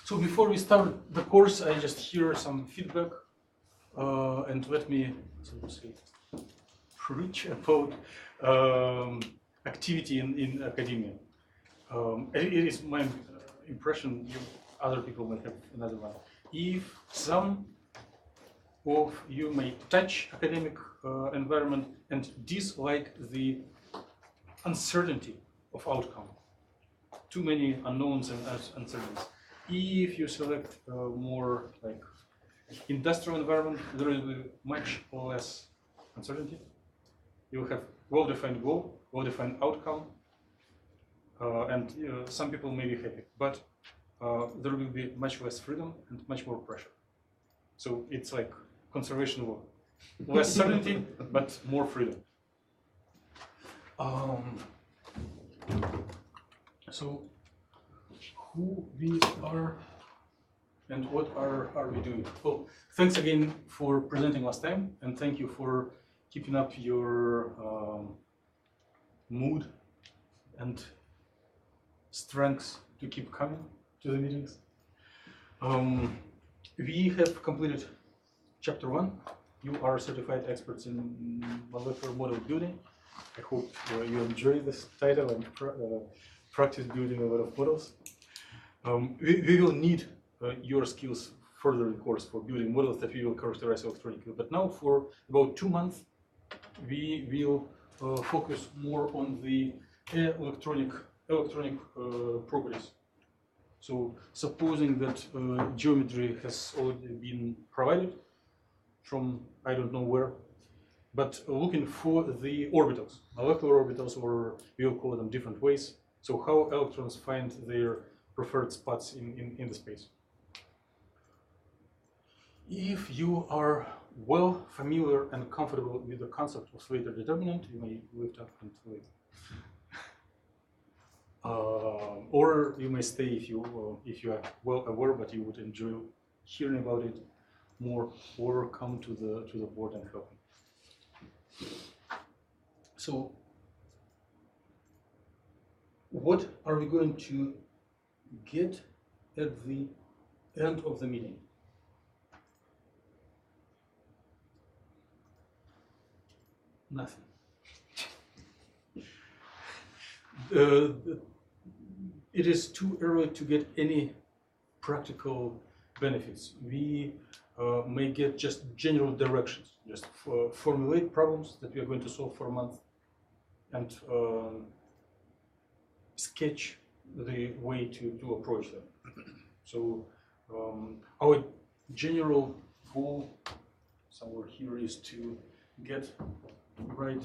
So before we start the course, I just hear some feedback, and let me say preach about activity in academia. It is my impression. Other people might have another one. If some of you may touch academic environment and dislike the uncertainty of outcome, too many unknowns and uncertainties. If you select more like industrial environment, there will be much less uncertainty. You will have well-defined goal, well-defined outcome, and some people may be happy, but there will be much less freedom and much more pressure. So it's like conservation law. Less certainty, but more freedom. So who we are and what are we doing? Well, thanks again for presenting last time, and thank you for keeping up your mood and strength to keep coming to the meetings. We have completed chapter 1. You are certified experts in molecular model building. I hope you enjoy this title and practice building a lot of models. We will need your skills further in the course for building models that we will characterize electronically. But now for about 2 months, we will focus more on the electronic properties. So supposing that geometry has already been provided from I don't know where, but looking for the orbitals, molecular orbitals, or we'll call them different ways. So how electrons find their preferred spots in the space. If you are well familiar and comfortable with the concept of Slater determinant, you may lift up and wait. Or you may stay if you are well aware, but you would enjoy hearing about it more, or come to the board and help me. So, what are we going to get at the end of the meeting? Nothing. It is too early to get any practical benefits. We may get just general directions, just formulate problems that we are going to solve for a month, and sketch the way to approach them. So our general goal somewhere here is to get right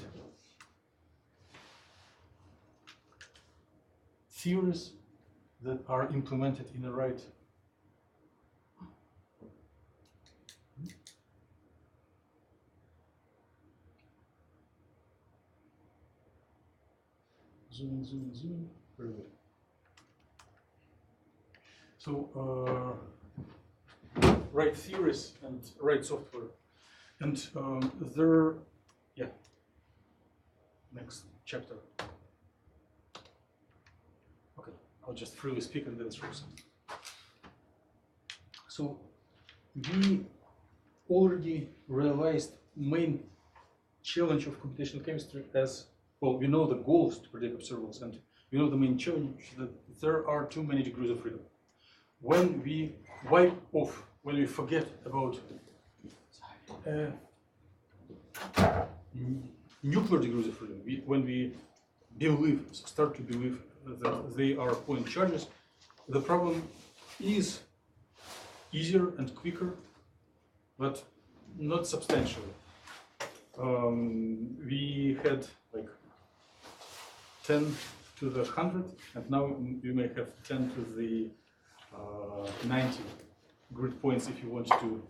theories that are implemented in the right zoom. Very good. So write theories and write software, and next chapter. Okay, I'll just freely speak and then through some. So we already realized main challenge of computational chemistry as well. We know the goals to predict observables, and we know the main challenge that there are too many degrees of freedom. When we wipe off, when we forget about nuclear degrees of freedom, when we start to believe that they are point charges, the problem is easier and quicker, but not substantially. We had like 10 to the 100, and now you may have 10 to the 90 grid points if you want to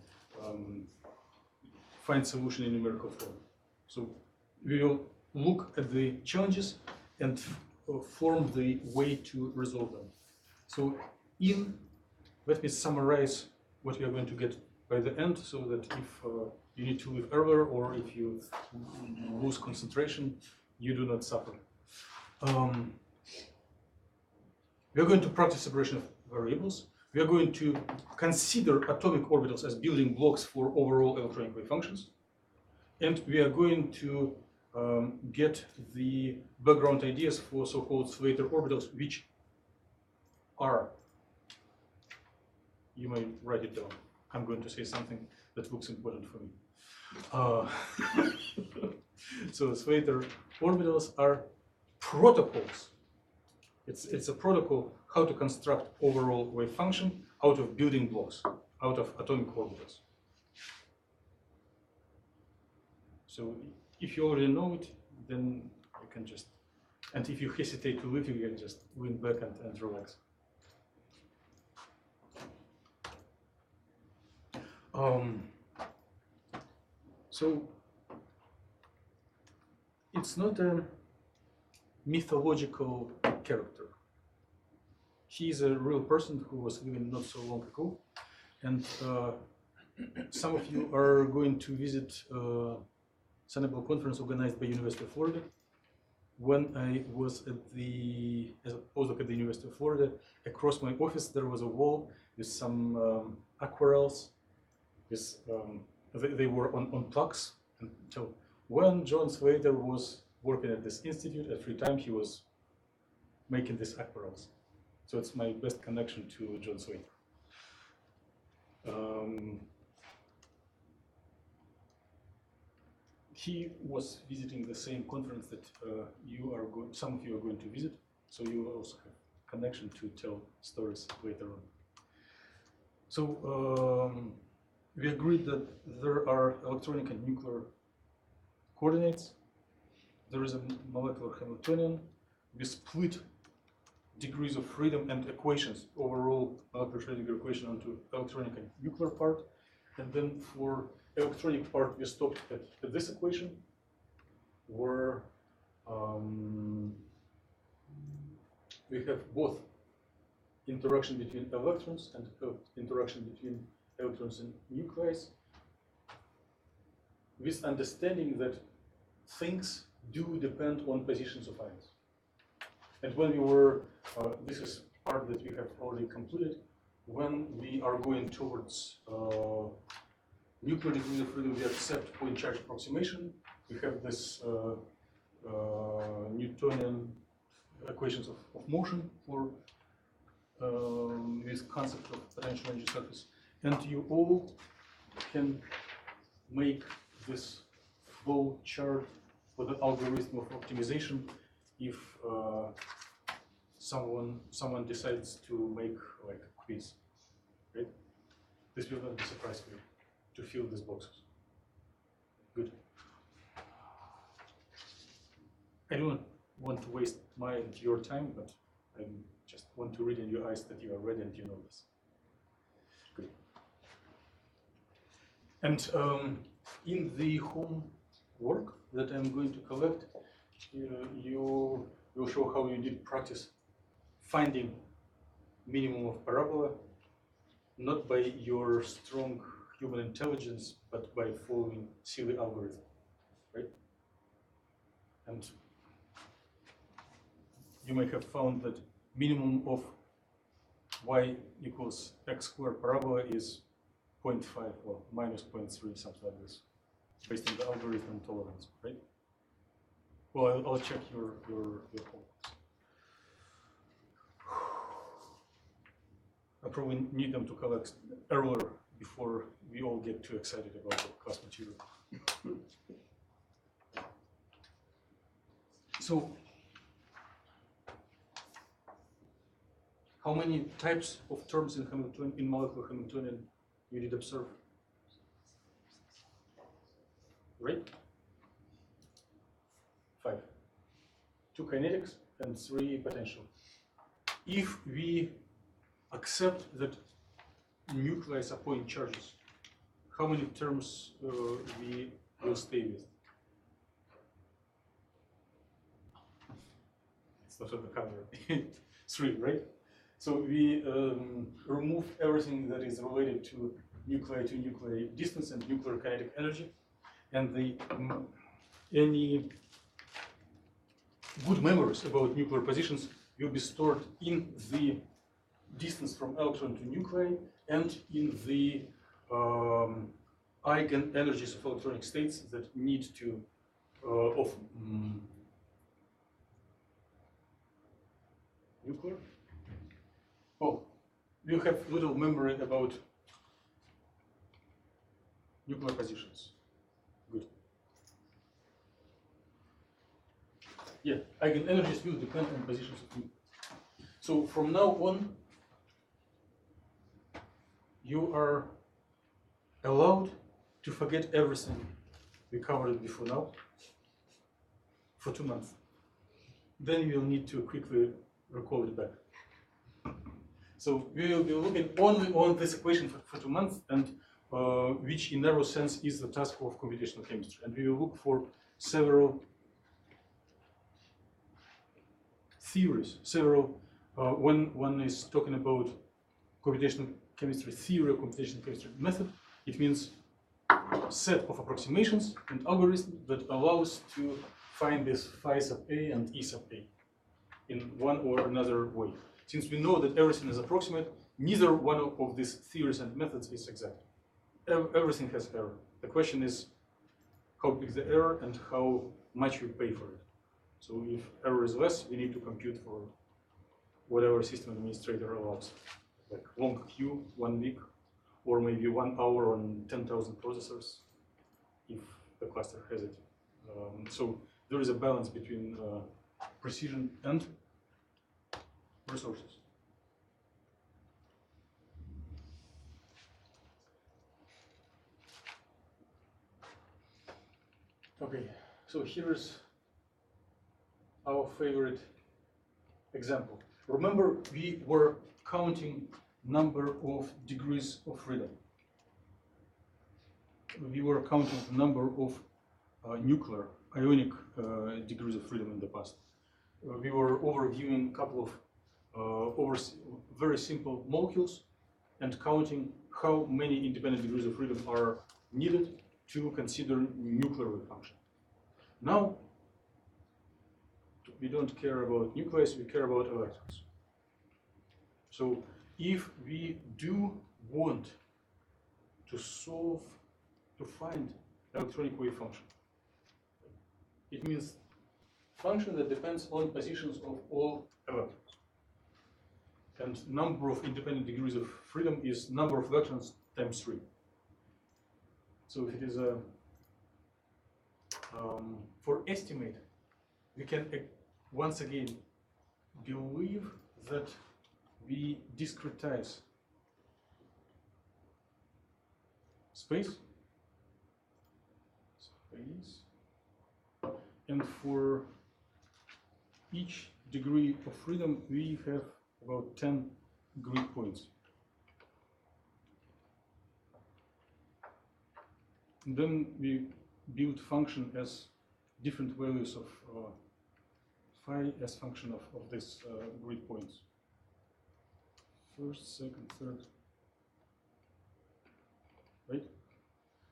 find solution in numerical form. So we will look at the challenges and form the way to resolve them. So let me summarize what we are going to get by the end, so that if you need to leave earlier or if you lose concentration, you do not suffer. We are going to practice separation of variables. We are going to consider atomic orbitals as building blocks for overall electronic wave functions. And we are going to get the background ideas for so-called Slater orbitals, which are, you may write it down. I'm going to say something that looks important for me. So Slater orbitals are protocols. It's a protocol how to construct overall wave function out of building blocks, out of atomic orbitals. So if you already know it, then you can just, and if you hesitate to leave, you can just lean back and relax. So it's not a mythological character. He is a real person who was living not so long ago, and some of you are going to visit Sunnable conference organized by University of Florida. When I was as a postdoc at the University of Florida, across my office there was a wall with some aquarels. They were on plaques. And so when John Slater was working at this institute, at free time he was making these aquarels. So it's my best connection to John Slater. He was visiting the same conference that some of you are going to visit, so you will also have connection to tell stories later on. So we agreed that there are electronic and nuclear coordinates. There is a molecular Hamiltonian. We split degrees of freedom and equations, overall molecular Schrödinger equation, onto electronic and nuclear part. And then for electronic part, we stopped at this equation, where we have both interaction between electrons and interaction between electrons and nuclei, with understanding that things do depend on positions of ions. And when we were, this is part that we have already completed, when we are going towards nuclear degrees of freedom, we accept point charge approximation. We have this Newtonian equations of motion for this concept of potential energy surface. And you all can make this flow chart for the algorithm of optimization if someone decides to make like a quiz, right? This will not be a surprise for you to fill these boxes. Good. I don't want to waste my and your time, but I just want to read in your eyes that you are ready and you know this. Good. And in the homework that I'm going to collect, you will show how you did practice finding minimum of parabola, not by your strong human intelligence, but by following silly algorithm, right? And you may have found that minimum of y equals x squared parabola is 0.5 or minus 0.3, something like this, based on the algorithm tolerance, right? Well, I'll check your homework. I probably need them to collect earlier before we all get too excited about the class material. So, how many types of terms in Hamiltonian, in molecular Hamiltonian, you did observe? Right? 5. 2 kinetics and 3 potential. If we accept that nuclei are point charges, how many terms we will stay with? It's not on the camera. 3, right? So we remove everything that is related to nuclei distance and nuclear kinetic energy, and any good memories about nuclear positions will be stored in the distance from electron to nuclei and in the eigenenergies of electronic states that need to nuclear. Oh, we have little memory about nuclear positions. Good. Yeah, eigenenergies will depend on positions of nuclei. So from now on, you are allowed to forget everything we covered before now for 2 months. Then you will need to quickly recall it back. So we will be looking only on this equation for 2 months, and which in narrow sense is the task of computational chemistry. And we will look for several theories, when one is talking about computational chemistry theory or computational chemistry method, it means set of approximations and algorithms that allows to find this phi sub A and E sub A in one or another way. Since we know that everything is approximate, neither one of these theories and methods is exact. Everything has error. The question is how big the error and how much we pay for it. So if error is less, we need to compute for whatever system administrator allows, like long queue, 1 week, or maybe 1 hour on 10,000 processors, if the cluster has it. So there is a balance between precision and resources. Okay, so here's our favorite example. Remember, we were counting number of degrees of freedom. We were counting the number of nuclear, ionic degrees of freedom in the past. We were overviewing a couple of very simple molecules and counting how many independent degrees of freedom are needed to consider nuclear wavefunction. Now, we don't care about nucleus, we care about electrons. So if we do want to find electronic wave function, it means function that depends on positions of all electrons. And number of independent degrees of freedom is number of electrons times 3. So if it is a, for estimate, we can once again believe that we discretize space, and for each degree of freedom we have about 10 grid points. And then we build function as different values of phi as function of this grid points. First, second, third, right?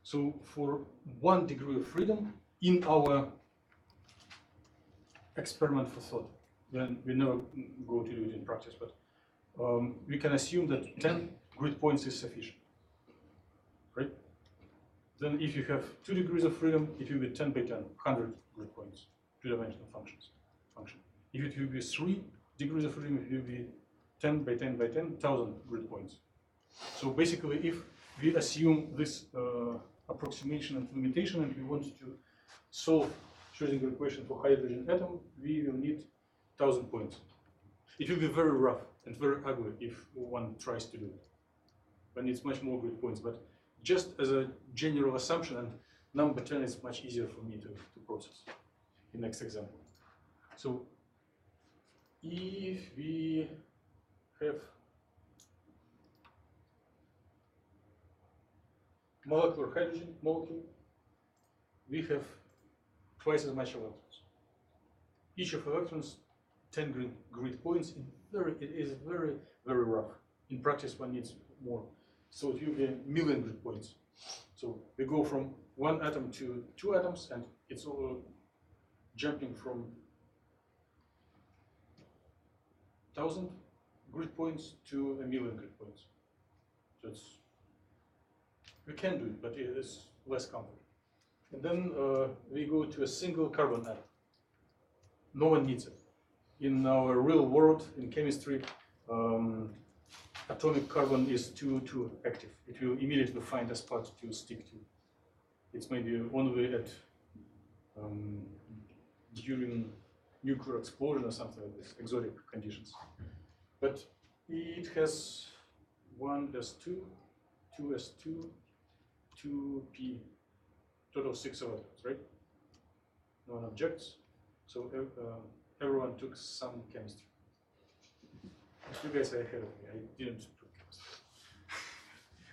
So for 1 degree of freedom in our experiment for thought, then we never go to do it in practice, but we can assume that 10 grid points is sufficient, right? Then if you have 2 degrees of freedom, it will be 10 by 10, 100 grid points, 2-dimensional function. If it will be 3 degrees of freedom, it will be 10 by 10 by 10, 1,000 grid points. So basically, if we assume this approximation and limitation, and we want to solve Schrödinger equation for hydrogen atom, we will need 1,000 points. It will be very rough and very ugly if one tries to do it. One needs much more grid points, but just as a general assumption, and number 10 is much easier for me to process in next example. So if we have molecular hydrogen molecule, we have twice as much electrons. Each of electrons 10 grid points. It is very, very rough. In practice, one needs more. So it will be 1 million grid points. So we go from 1 atom to 2 atoms, and it's all jumping from 1,000 grid points to 1,000,000 grid points. So we can do it, but it is less comfortable. And then we go to a single carbon atom. No one needs it. In our real world, in chemistry, atomic carbon is too active. It will immediately find a spot to stick to. It's maybe only at during nuclear explosion or something like this, exotic conditions. But it has 1s2, 2s2, 2p, total 6 electrons, right? No one objects. So everyone took some chemistry. You guys are ahead of me. I didn't do chemistry,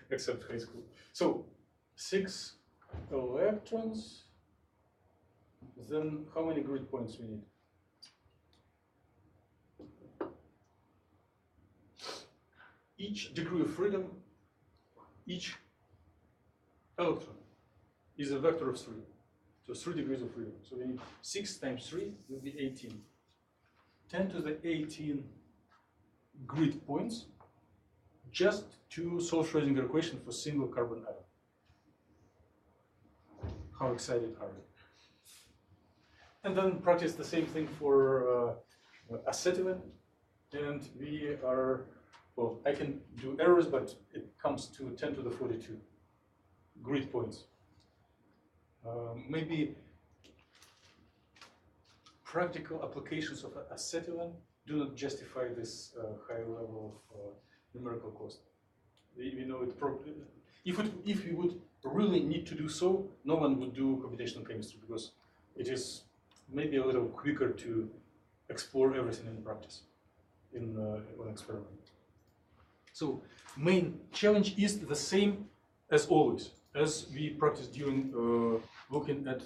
except high school. So 6 electrons. Then how many grid points we need? Each degree of freedom, each electron is a vector of 3. So 3 degrees of freedom. So we need 6 times 3 will be 18. 10 to the 18 grid points just to solve Schrödinger equation for single carbon atom. How excited are you? And then practice the same thing for acetylene. And we are, well, I can do errors, but it comes to 10 to the 42 grid points. Maybe practical applications of acetylene do not justify this high level of numerical cost. We know it probably, if we would really need to do so, no one would do computational chemistry because it is maybe a little quicker to explore everything in practice, in an experiment. So main challenge is the same as always, as we practiced during looking at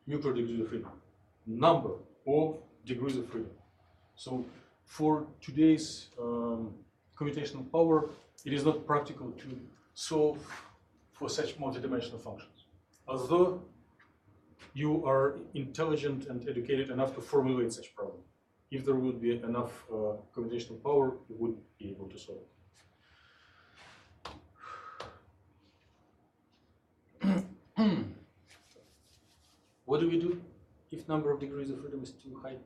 nuclear degrees of freedom. Number of degrees of freedom. So for today's computational power, it is not practical to solve for such multidimensional functions. Although you are intelligent and educated enough to formulate such problem. If there would be enough computational power, you would be able to solve it. What do we do if number of degrees of freedom is too high?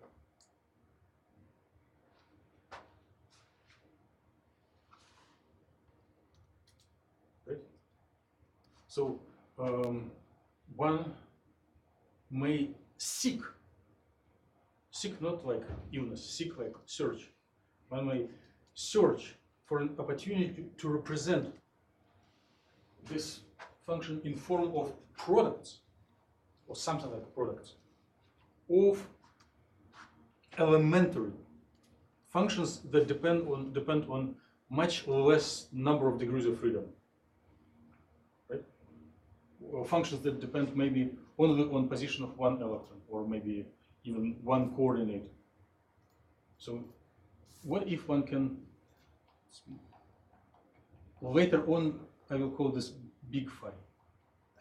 Right? So one may seek not like illness, seek like search. One may search for an opportunity to represent this function in form of products, or something like products, of elementary functions that depend on much less number of degrees of freedom. Right? Or functions that depend maybe only on position of one electron, or maybe even one coordinate. So what if one can, later on I will call this big phi.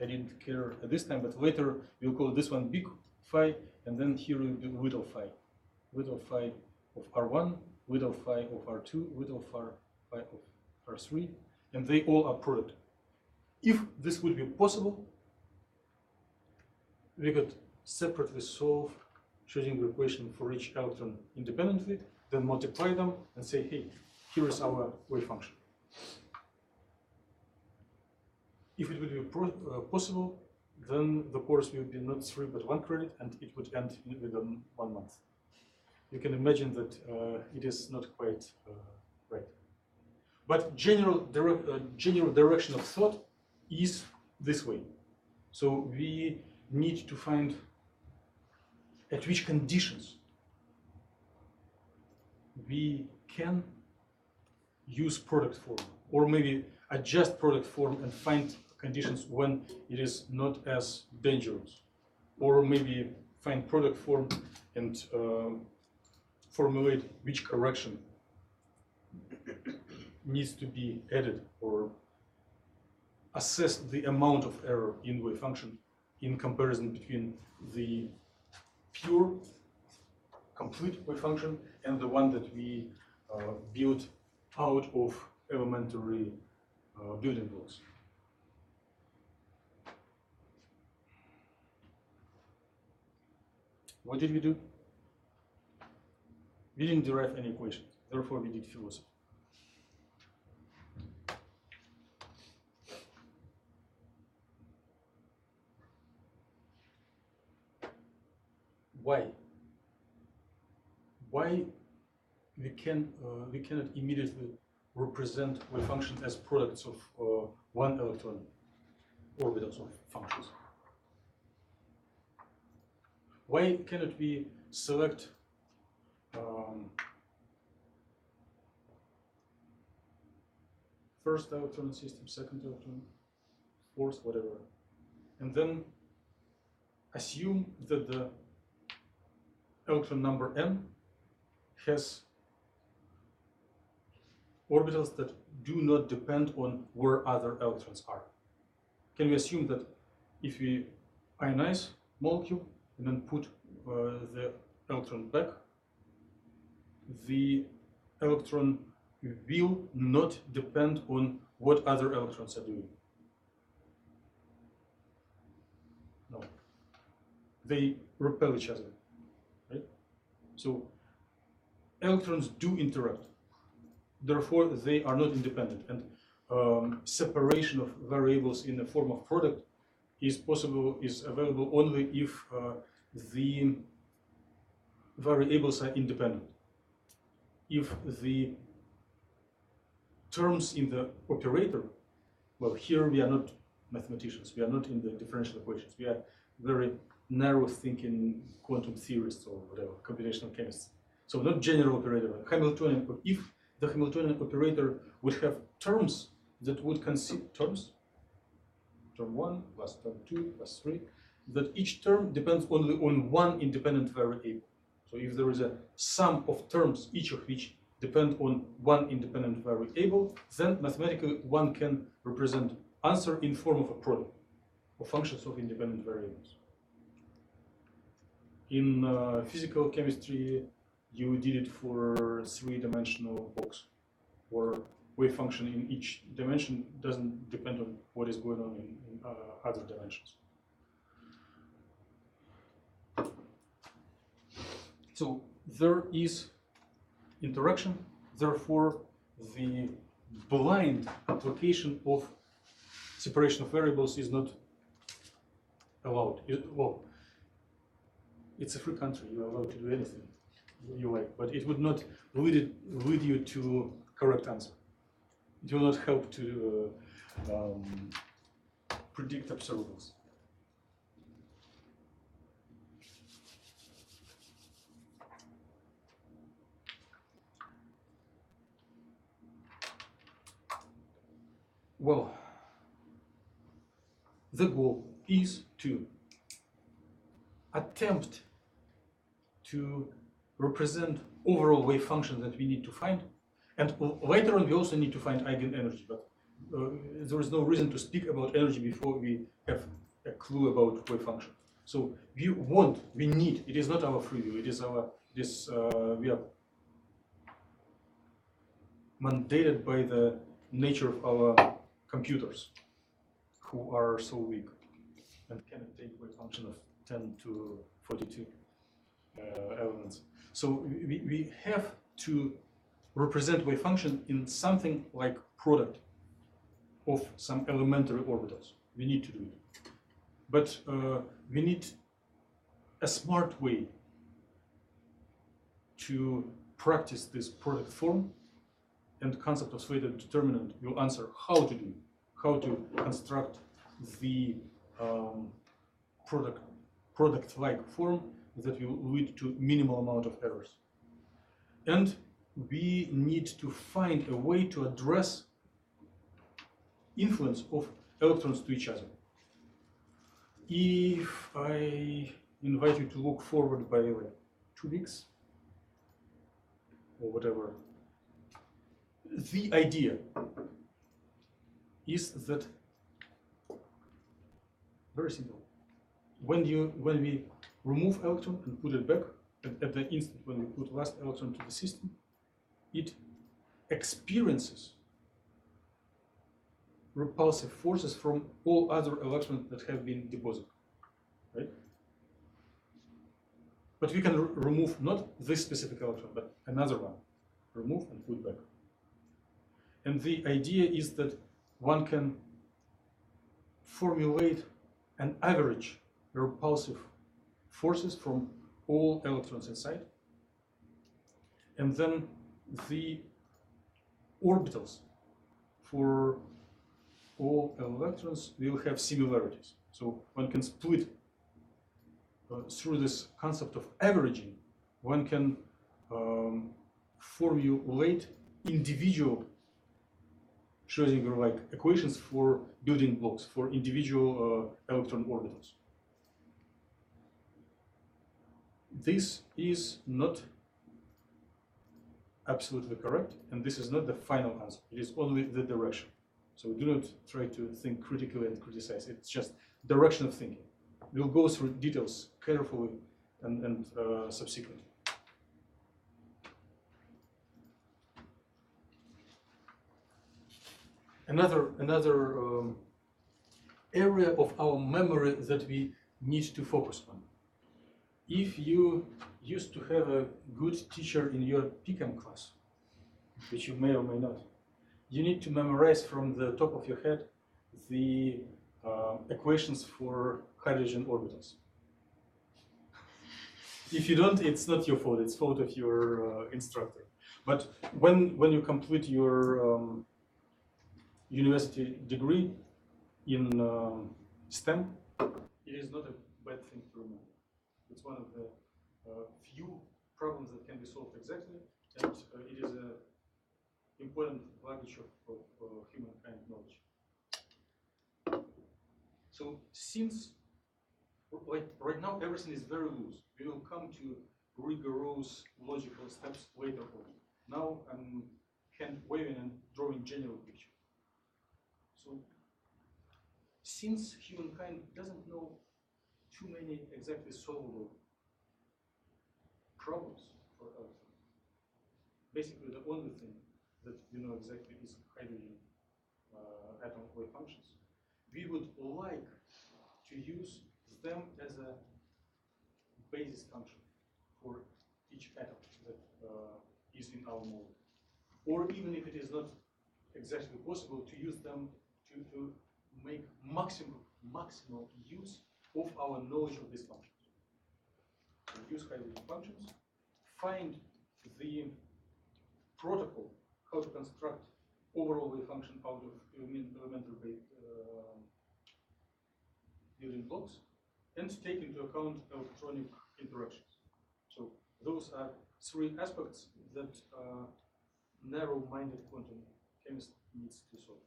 I didn't care at this time, but later we'll call this one big phi, and then here will be little phi. Little phi of R1, little phi of R2, little phi of R3, and they all are product. If this would be possible, we could separately solve Schrödinger equation for each electron independently, then multiply them and say, hey, here is our wave function. If it would be possible, then the course would be not 3 but 1 credit, and it would end within 1 month. You can imagine that it is not quite right. But general direction of thought is this way. So we need to find at which conditions we can use product form, or maybe adjust product form and find conditions when it is not as dangerous, or maybe find product form and formulate which correction needs to be added, or assess the amount of error in wave function in comparison between the pure complete wave function and the one that we built out of elementary building blocks. What did we do? We didn't derive any equation, therefore we did philosophy. Why? Why we cannot immediately represent wave function as products of one electron orbitals of functions? Why cannot we select first electron system, second electron, fourth, whatever, and then assume that the electron number n has orbitals that do not depend on where other electrons are? Can we assume that if we ionize molecule and then put the electron back, the electron will not depend on what other electrons are doing? No. They repel each other, right? So electrons do interact. Therefore, they are not independent, and separation of variables in the form of product is available only if the variables are independent. If the terms in the operator, well, here we are not mathematicians, we are not in the differential equations, we are very narrow thinking quantum theorists or whatever, computational chemists. So not general operator, but Hamiltonian. If the Hamiltonian operator would have terms that would consider terms, term 1 plus term 2 plus 3, that each term depends only on one independent variable. So if there is a sum of terms, each of which depend on one independent variable, then mathematically one can represent answer in form of a product of functions of independent variables. In physical chemistry, you did it for three-dimensional box, where wave function in each dimension doesn't depend on what is going on in other dimensions. So there is interaction, therefore the blind application of separation of variables is not allowed. Well, it's a free country, you are allowed to do anything you like, but it would not lead you to correct answer. It will not help to predict observables. Well, the goal is to attempt to represent overall wave function that we need to find, and later on we also need to find eigenenergy, but there is no reason to speak about energy before we have a clue about wave function. So we need, it is not our free will, it is we are mandated by the nature of our computers, who are so weak and cannot take wave function of 10 to 42 elements. So we have to represent wave function in something like product of some elementary orbitals. We need to do it. But we need a smart way to practice this product form, and concept of slated determinant will answer how to do it, how to construct the product-like form that will lead to minimal amount of errors. And we need to find a way to address influence of electrons to each other. If I invite you to look forward by like 2 weeks or whatever, the idea is that, very simple, when we remove electron and put it back, at the instant when we put last electron to the system, it experiences repulsive forces from all other electrons that have been deposited, right? But we can remove not this specific electron, but another one. Remove and put back. And the idea is that one can formulate an average repulsive forces from all electrons inside. And then the orbitals for all electrons will have similarities. So one can split through this concept of averaging, one can formulate individual Schrödinger-like equations for building blocks for individual electron orbitals. This is not absolutely correct, and this is not the final answer. It is only the direction. So do not try to think critically and criticize. It's just direction of thinking. We'll go through details carefully and subsequently. Another area of our memory that we need to focus on. If you used to have a good teacher in your PChem class, which you may or may not, you need to memorize from the top of your head the equations for hydrogen orbitals. If you don't, it's not your fault, it's fault of your instructor. But when you complete your university degree in STEM, it is not a bad thing to remember. It's one of the few problems that can be solved exactly, and it is an important luggage of humankind knowledge. So since right now everything is very loose, we will come to rigorous logical steps later on. Now I'm hand waving and drawing general picture. So since humankind doesn't know too many exactly solvable problems for Earth, basically the only thing that we know exactly is hydrogen atom wave functions. We would like to use them as a basis function for each atom that is in our model. Or even if it is not exactly possible, to use them to make maximal use of our knowledge of these functions. So use hydrogen functions, find the protocol, how to construct overall wave function out of elementary building blocks, and take into account electronic interactions. So those are three aspects that narrow-minded quantum chemist needs to solve.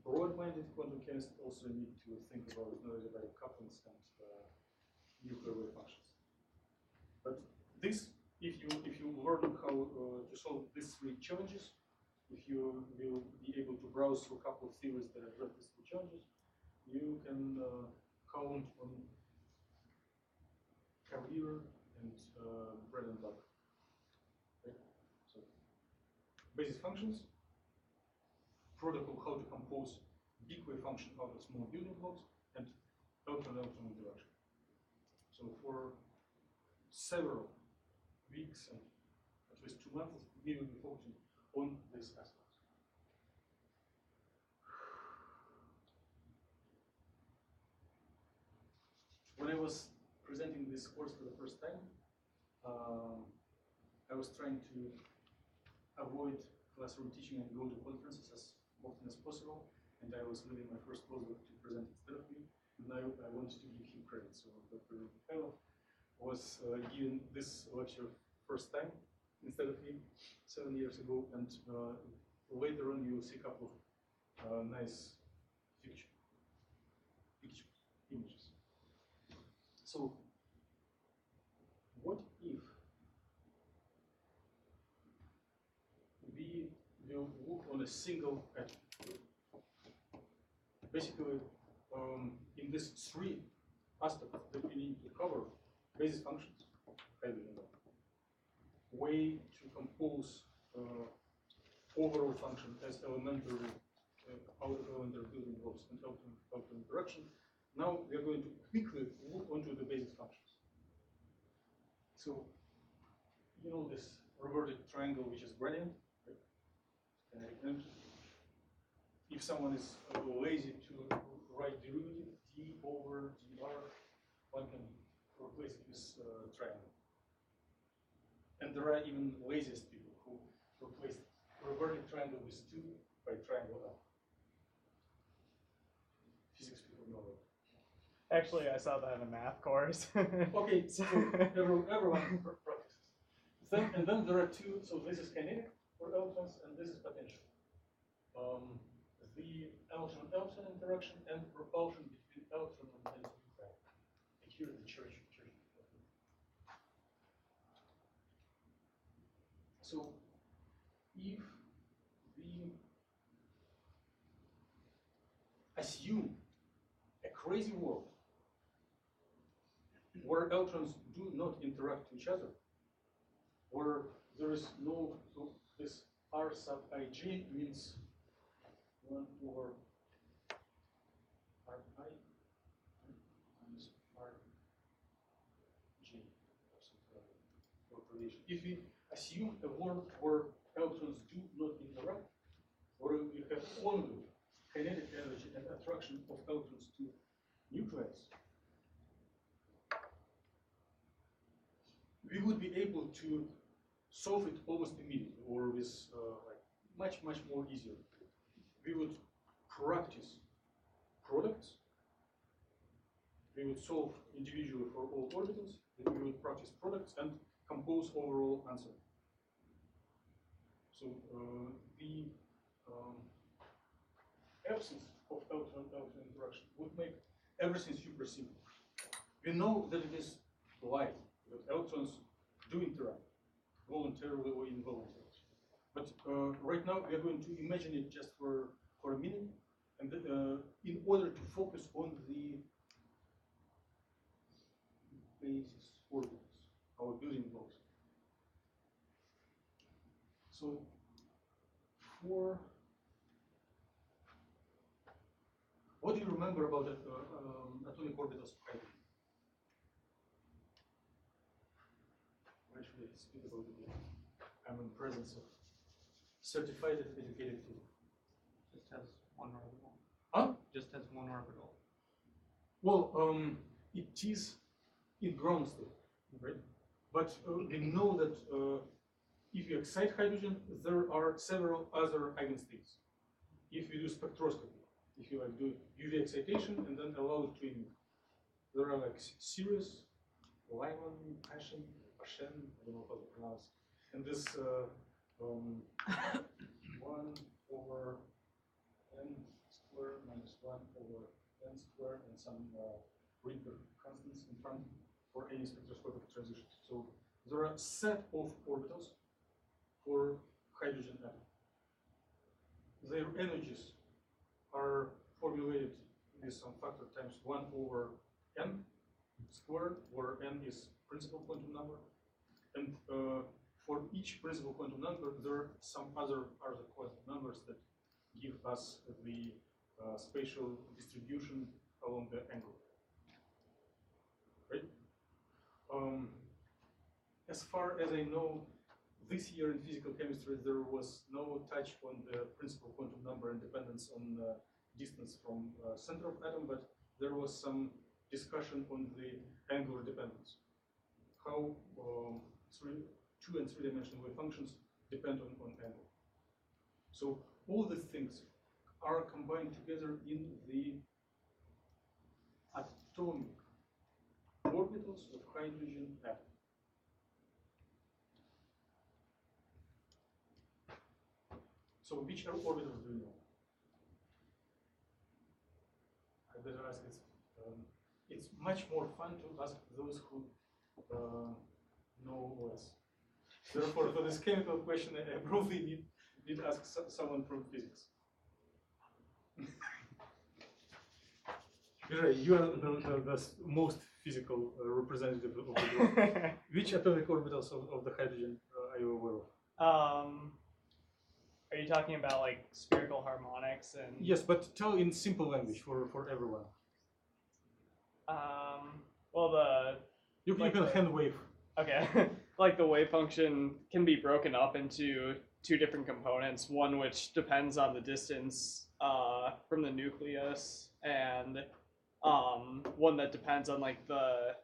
Broad-minded quantum chemists also need to think about non-adiabatic couplings and nuclear wave functions. But this, if you learn how to solve these three challenges, if you will be able to browse through a couple of theories that address these three challenges, you can count on career and bread and butter. Okay? So, basis functions, protocol how to compose big wave function out of small building blocks, and electron-electron interaction. So for several weeks and at least 2 months, we will be focusing on these aspects. When I was presenting this course for the first time, I was trying to avoid classroom teaching and go to conferences as often as possible, and I was leaving my first postdoc to present instead of me, and now I wanted to give him credit. So Dr. Mikhailov was giving this lecture first time instead of me 7 years ago, and later on you will see a couple of nice images. So what if we will look on a single atom? Basically, in these three aspects that we need to cover, basis functions, hydrogen bomb. Way to compose overall function as elementary outer elementary building blocks and outer interaction. Now we are going to quickly look onto the basic functions. So you know this reverted triangle which is gradient, right? And if someone is lazy to write derivative d over dr, one can replace it with triangle. And there are even laziest people who replace reverted triangle with 2 by triangle L. Physics people know that. Actually, I saw that in a math course. Okay, so everyone practices. And then there are 2, so this is kinetic for electrons and this is potential. The electron-electron interaction and repulsion between electron and nuclei. And here the church. So if we assume a crazy world where electrons do not interact with each other, where there is no, so this R sub ij means 1 over Ri minus Rj for radiation. If we assume a world where electrons do not interact, where we have only kinetic energy and attraction of electrons to nuclei, we would be able to solve it almost immediately, or with like much more easier. We would practice products. We would solve individually for all orbitals. Then we would practice products and compose overall answer. So the absence of electron-electron interaction would make everything super simple. We know that it is light, that electrons do interact, voluntarily or involuntarily. But right now we are going to imagine it just for a minute, and in order to focus on the basis orbitals, our building blocks. So for what do you remember about atomic orbitals of hydrogen? Why should I speak about it? I'm in presence of certified and educated people. Just has one orbital. Huh? Just has one orbital. Well, it is in ground state, right? But we know that if you excite hydrogen, there are several other eigenstates. If you do spectroscopy, if you like do UV excitation and then allow it to emit, there are like series, Lyman, Paschen, I don't know how to pronounce. And this 1 over n square minus 1 over n square and some Rydberg constants in front for any spectroscopic transition. So there are a set of orbitals for hydrogen atom. Their energies are formulated with some factor times 1 over n squared, where n is principal quantum number. And for each principal quantum number, there are some other quantum numbers that give us the spatial distribution along the angle. Right? As far as I know, this year in physical chemistry, there was no touch on the principal quantum number and dependence on distance from center of atom, but there was some discussion on the angular dependence. How 2 and 3-dimensional wave functions depend on angle. So all these things are combined together in the atomic orbitals of hydrogen atom. So which orbitals do you know? I better ask it. It's much more fun to ask those who know less. Therefore, for this chemical question, I probably need to ask someone from physics. You are the most physical representative of the group. Which atomic orbitals of the hydrogen are you aware of? Are you talking about like spherical harmonics and? Yes, but tell in simple language for everyone. Well, you can hand wave. Okay, like the wave function can be broken up into two different components. One which depends on the distance from the nucleus, and one that depends on like the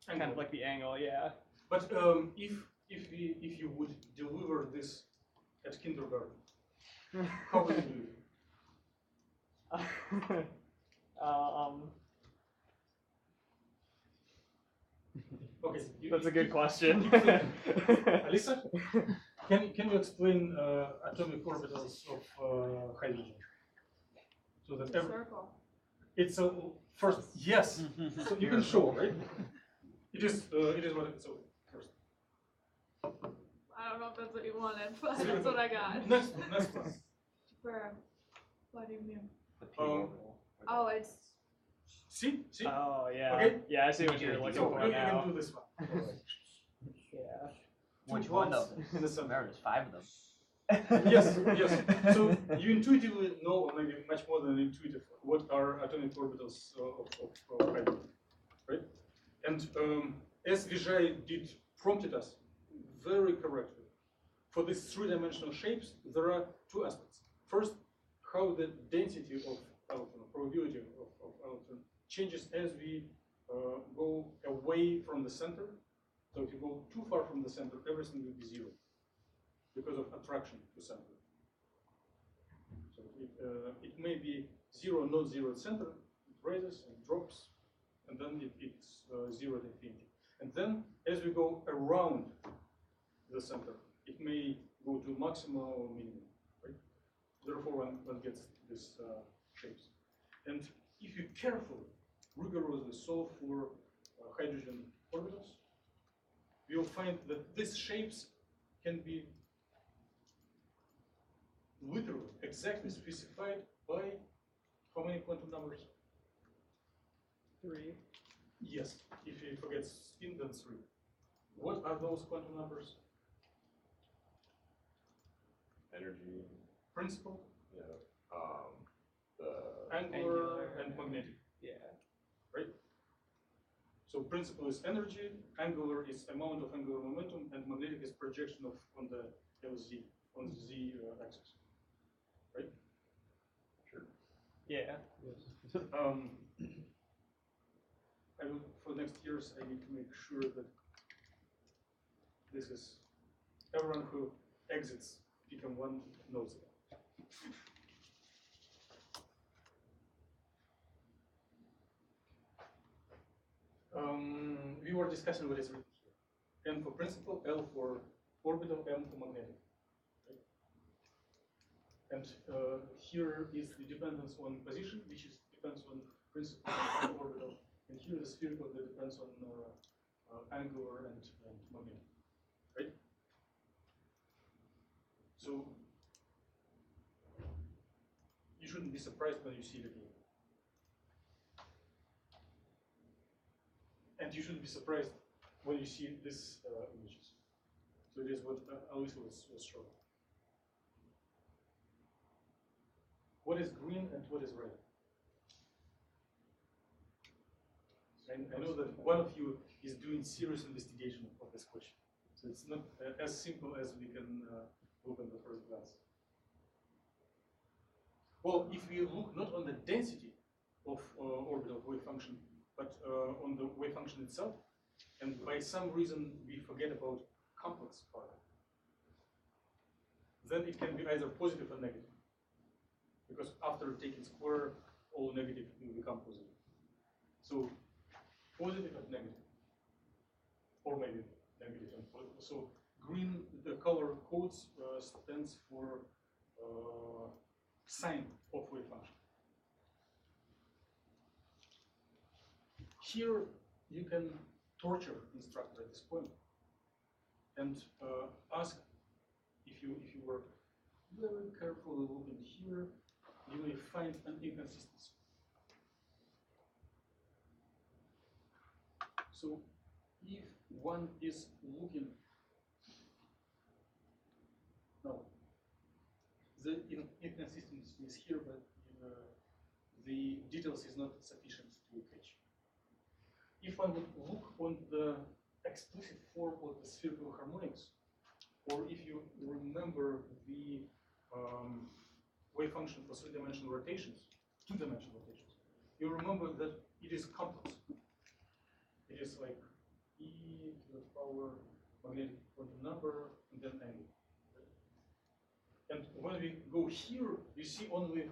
kind of like the angle. Yeah. But if you would deliver this at kindergarten, how would you do it? Okay, that's a good question. Alisa, can you explain atomic orbitals of hydrogen? So that Circle. It's a first yes. So you can show, right? It is what it's so first. I don't know if that's what you wanted, but that's what I got. Next one. For what do you mean? The P orbital. Oh, it's See? Oh yeah. Okay. Yeah, I see what you're looking So for you now. can do this one. Yeah. Which Two one points of them? in the center. There's 5 of them. Yes. So you intuitively know, or maybe much more than intuitive, what are atomic orbitals of hydrogen, right? And as Vijay prompted us very correctly, for these three-dimensional shapes, there are two aspects. First, how the density of electron, probability of electron changes as we go away from the center. So if you go too far from the center, everything will be zero because of attraction to center. So it may be zero, not zero at center. It rises and drops, and then it's zero at infinity. And then as we go around the center, it may go to maximum or minimum. Right? Therefore, one gets these shapes. And if you carefully, rigorously solve for hydrogen orbitals, you'll find that these shapes can be literally exactly specified by how many quantum numbers? 3. Yes, if you forget spin, then 3. What are those quantum numbers? Energy, Principal, the angular, and magnetic. Yeah. Right? So principal is energy, angular is amount of angular momentum, and magnetic is projection on the LZ, on the Z axis. Right? sure. Yeah. I will, for next years, I need to make sure that this is everyone who exits PCAM1 knows it. We were discussing what is written here. N for principal, L for orbital, M for magnetic. Right? And here is the dependence on position, which depends on principal and orbital. And here the spherical that depends on angular and magnetic. Right? So you shouldn't be surprised when you see it again. And you shouldn't be surprised when you see these images. So it is what Alice was showing. What is green and what is red? And I know that one of you is doing serious investigation of this question. So it's not as simple as we can look at the first glance. Well, if we look not on the density of orbital wave function, but on the wave function itself, and by some reason we forget about complex part, then it can be either positive or negative. Because after taking square, all negative will become positive. So positive and negative, or maybe negative and positive. So green, the color codes stands for sign of wave function. Here you can torture instructor at this point and ask if you were very carefully looking here, you may find an inconsistency. So if one is looking, no, the inconsistency is here, but the details is not sufficient to catch. If one would look on the explicit form of the spherical harmonics, or if you remember the wave function for three-dimensional rotations, two-dimensional rotations, you remember that it is complex. It is like e to the power magnetic quantum number and then angle. And when we go here, you see only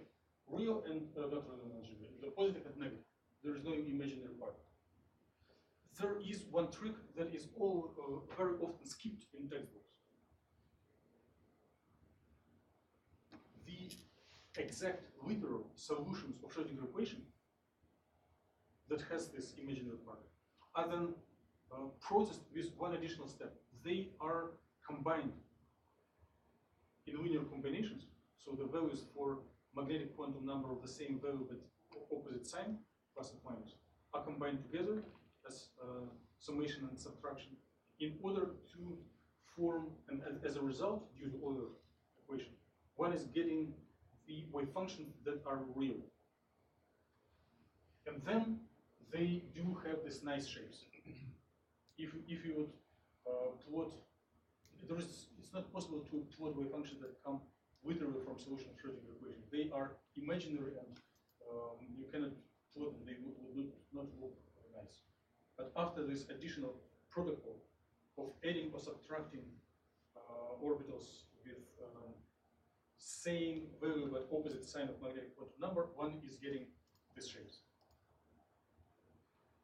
real and not real energy, the positive and negative. There is no imaginary part. There is one trick that is all very often skipped in textbooks. The exact literal solutions of Schrödinger equation that has this imaginary part are then processed with one additional step. They are combined in linear combinations, so the values for magnetic quantum number of the same value but opposite sign, plus and minus, are combined together as summation and subtraction in order to form, and as a result, due to Euler equation, one is getting the wave functions that are real. And then they do have these nice shapes. If you would plot, it's not possible to plot wave functions that come literally from solution of Schrödinger equation. They are imaginary and you cannot plot them, they would not look nice. But after this additional protocol of adding or subtracting orbitals with same value but opposite sign of magnetic quantum number, one is getting these shapes.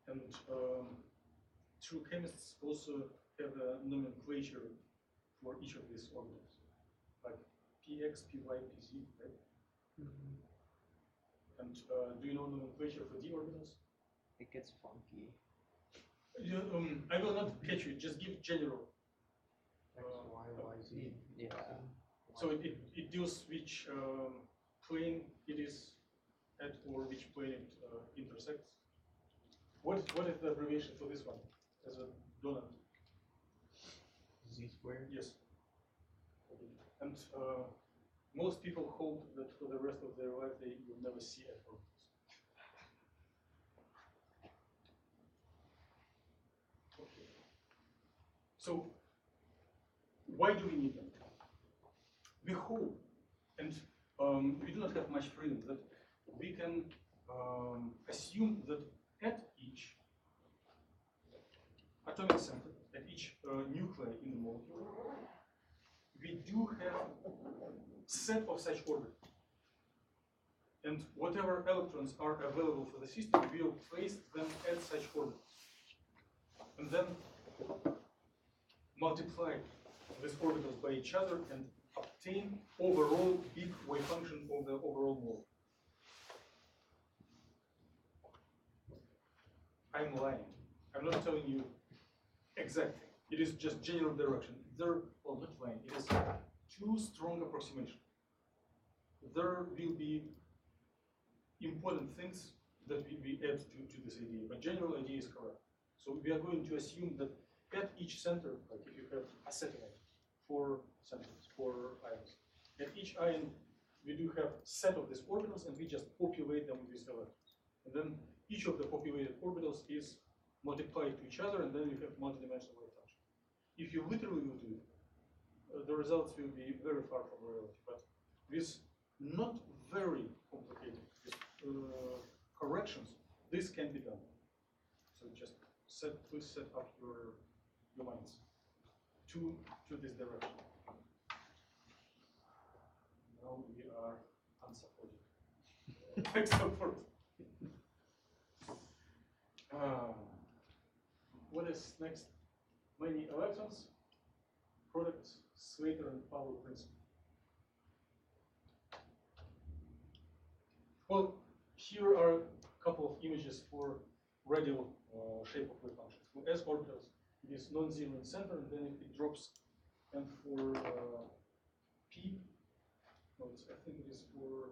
And true chemists also have a nomenclature for each of these orbitals, like px, py, pz, right? Mm-hmm. And do you know nomenclature for d orbitals? It gets funky. I will not catch you, just give general. X, Y, Y, Z. Yeah. So it deals which plane it is at or which plane it intersects. What is the abbreviation for this one as a donut? Z squared. Yes. And most people hope that for the rest of their life they will never see at orbitals. Okay. So why do we need them? We hope, and we do not have much freedom, that we can assume that at each atomic center, at each nuclei in the molecule, we do have set of such orbitals. And whatever electrons are available for the system, we will place them at such orbitals. And then multiply these orbitals by each other and obtain overall big wave function of the overall molecule. I'm lying. I'm not telling you exactly. It is just general direction. There, well, not lying. It is too strong approximation. There will be important things that we add to this idea, but general idea is correct. So we are going to assume that at each center, like if you have a satellite, 4 centers, 4 ions, at each ion we do have set of these orbitals and we just populate them with these electrons. And then each of the populated orbitals is multiplied to each other, and then you have multidimensional wave function. If you literally will do it, the results will be very far from reality. But with not very complicated corrections, this can be done. So just please set up your minds to this direction. Now we are unsupported. Tech support. What is next? Many electrons, products, Slater and Powell principle. Well, here are a couple of images for radial shape of wave functions. For s orbitals, it is non-zero in center, and then it drops. And for p, no, I think it is for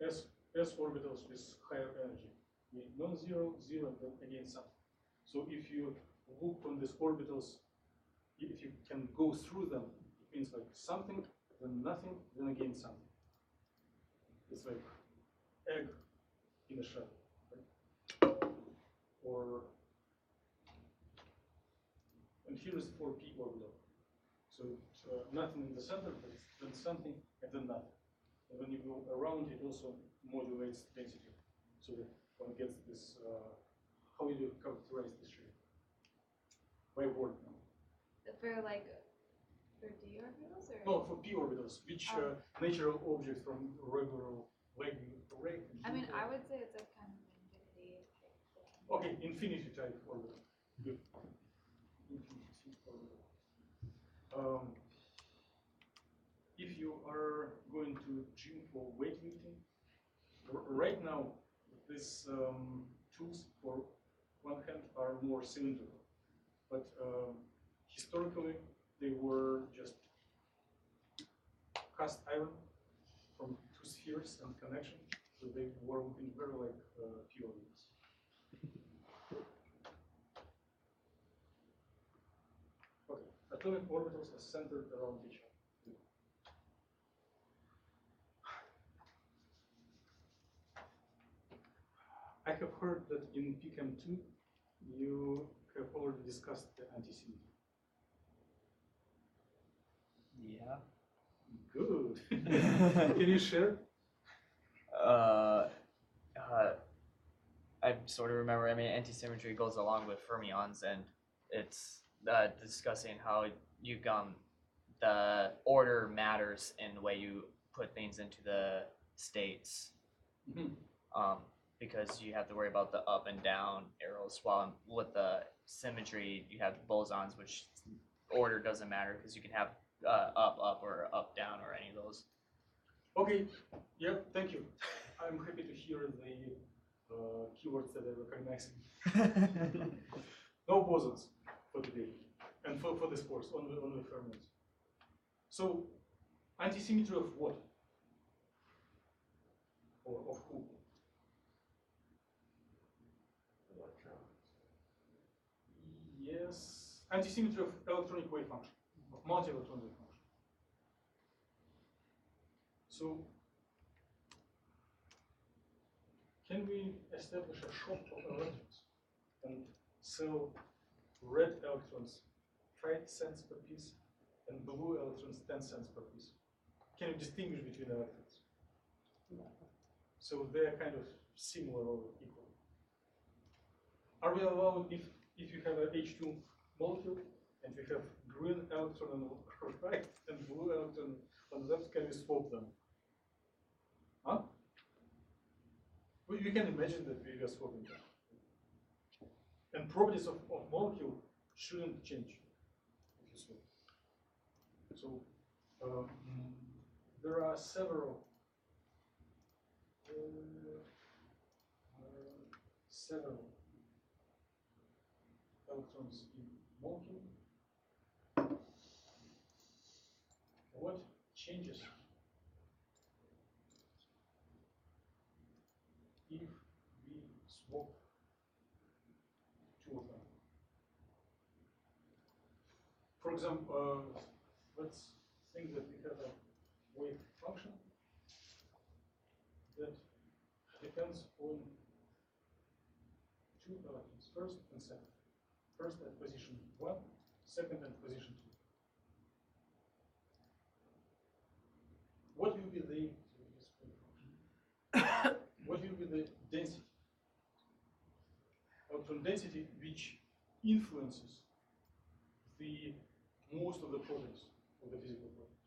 s orbitals with higher energy. Non-zero, zero, and then again something. So if you look on these orbitals, if you can go through them, it means like something, then nothing, then again something. It's like egg in a shell, right? Or, and here is 4p orbital. So nothing in the center, but then something, and then nothing. And when you go around, it also modulates density. So that one gets this, how do you characterize this shape? By word now. For like, for D orbitals or? No, for p orbitals, which natural object from regular leg. I mean, I would say it's a kind of infinity type thing. Okay, infinity type orbital. Good. Infinity orbital. If you are going to gym for weightlifting, right now these tools for one hand are more cylindrical, but historically they were just cast iron from two spheres and connection, so they were looking very like p orbitals. Okay, atomic orbitals are centered around each other. I have heard that in PChem2 you have already discussed the antisymmetry. Yeah. Good. Can you share? I sort of remember. I mean, antisymmetry goes along with fermions, and it's discussing how the order matters in the way you put things into the states. Mm-hmm. Because you have to worry about the up and down arrows, while with the symmetry you have bosons, which order doesn't matter because you can have up or up down or any of those. Okay. Yeah. Thank you. I'm happy to hear the keywords that I recognize. No bosons for today, and for this course, only fermions. So, antisymmetry of what? Or of who? Yes, antisymmetry of electronic wave function, of multi-electron wave function. So, can we establish a shop of electrons and sell red electrons 5 cents per piece and blue electrons 10 cents per piece? Can you distinguish between electrons? So they are kind of similar or equal. Are we allowed, if you have a H2 molecule and you have green electron on the right and blue electron on the left, can we swap them? Huh? Well, you can imagine that we are swapping them. And properties of molecule shouldn't change if you swap. So there are several electrons in molecule. What changes if we swap two of them? For example, let's think that we have a wave function that depends on two electrons, first and second. First at position 1, second at position 2. What will be the density? Electron density which influences the most of the properties of the physical properties.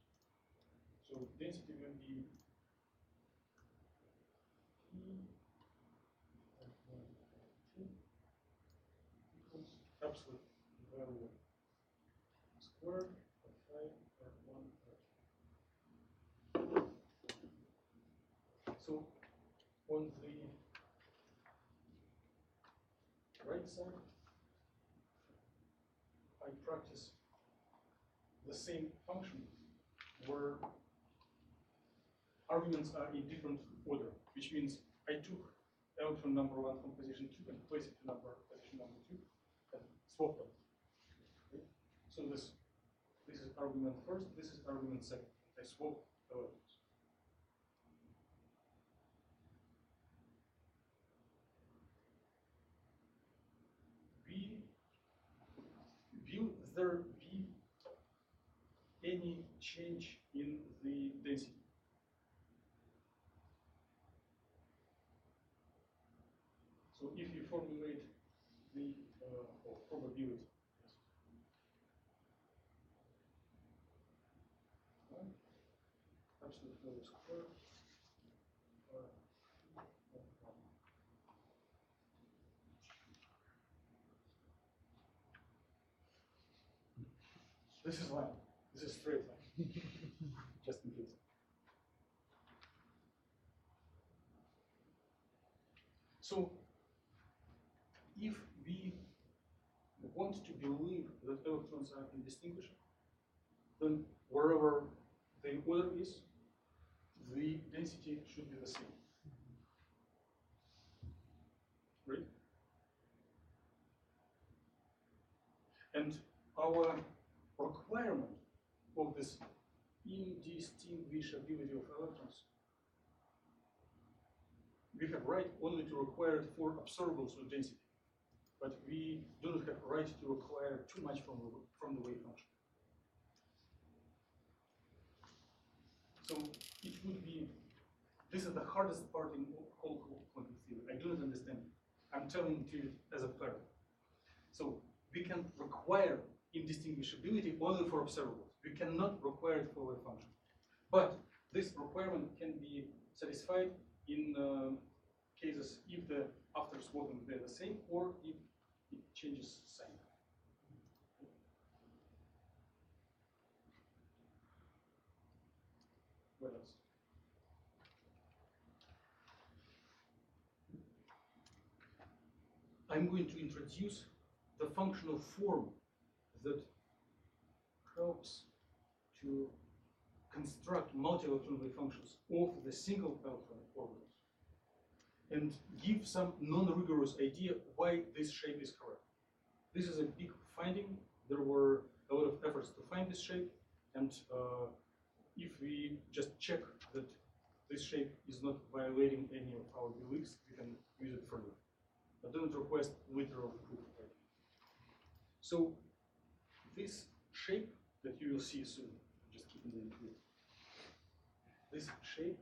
So density will be P at 1 equals absolute value squared of 5 at 1 at. So on the right side, I practice the same function where arguments are in different order, which means I took electron number 1 from position 2 and placed it to position number 2. swap them. Okay? So this is argument first, this is argument second. I swap the elements. Will there be any change in the density? So if you formulate the probability, absolute value square. This is line. This is straight line. Just in case. So, if we want to believe that electrons are indistinguishable, then wherever the order is, the density should be the same. Right? And our requirement of this indistinguishability of electrons, we have right only to require it for observables with density, but we do not have right to require too much from the wave function. So it would be, this is the hardest part in whole quantum theory. I do not understand it. I'm telling it to you as a parent. So we can require indistinguishability only for observables. We cannot require it for wave function. But this requirement can be satisfied in cases if the after swapping they're the same or if it changes sign. What else? I'm going to introduce the functional form that helps to construct multi-electron wave functions of the single electron orbitals and give some non-rigorous idea why this shape is correct. This is a big finding. There were a lot of efforts to find this shape, and if we just check that this shape is not violating any of our beliefs, we can use it further. But don't request literal proof. So this shape that you will see soon, just keeping it clear, this shape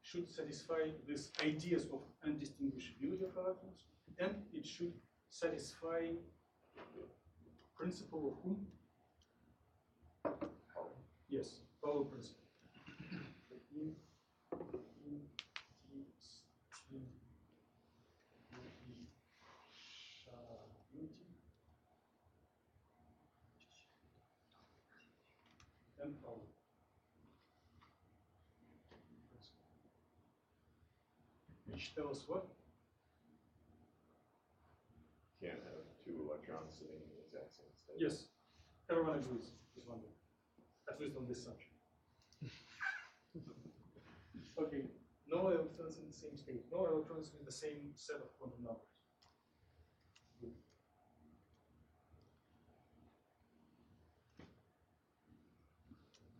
should satisfy these ideas of undistinguishability of electrons, and it should satisfy principle of whom? Yes, Paul principle. And Paul. Which tell us what? Can't have two electrons sitting in the exact same state. Yes, everyone agrees. This one, at least on this subject. Okay, no electrons in the same state. No electrons with the same set of quantum numbers. Good.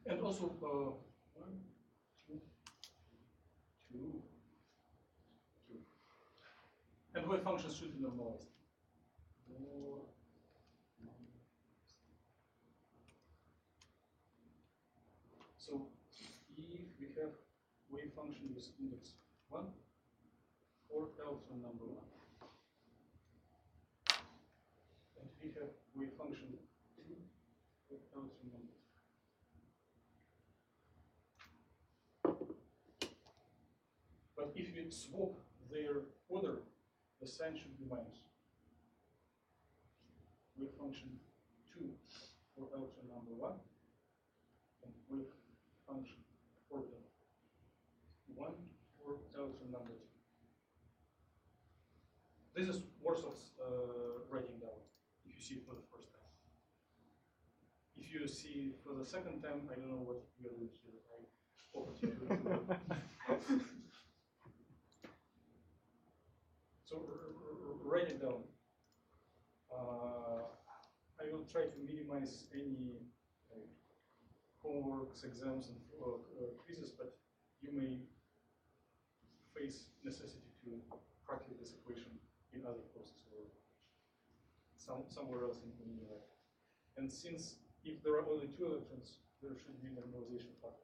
And also, 1, 2, 2. And wave functions should be normalized. So if we have wave function with index 1 for electron number 1, and we have wave function 2 for electron number 2. But if we swap their order, the sign should be minus. Wave function 2 for electron number 1, and wave function for the 1 for electron number 2. This is worth of writing down if you see it for the first time. If you see it for the second time, I don't know what we are doing here. I offered you to do. So write it down. will try to minimize any homeworks, exams, and quizzes, but you may face necessity to practice this equation in other courses or somewhere else in your life. And since if there are only 2 electrons, there should be a normalization factor.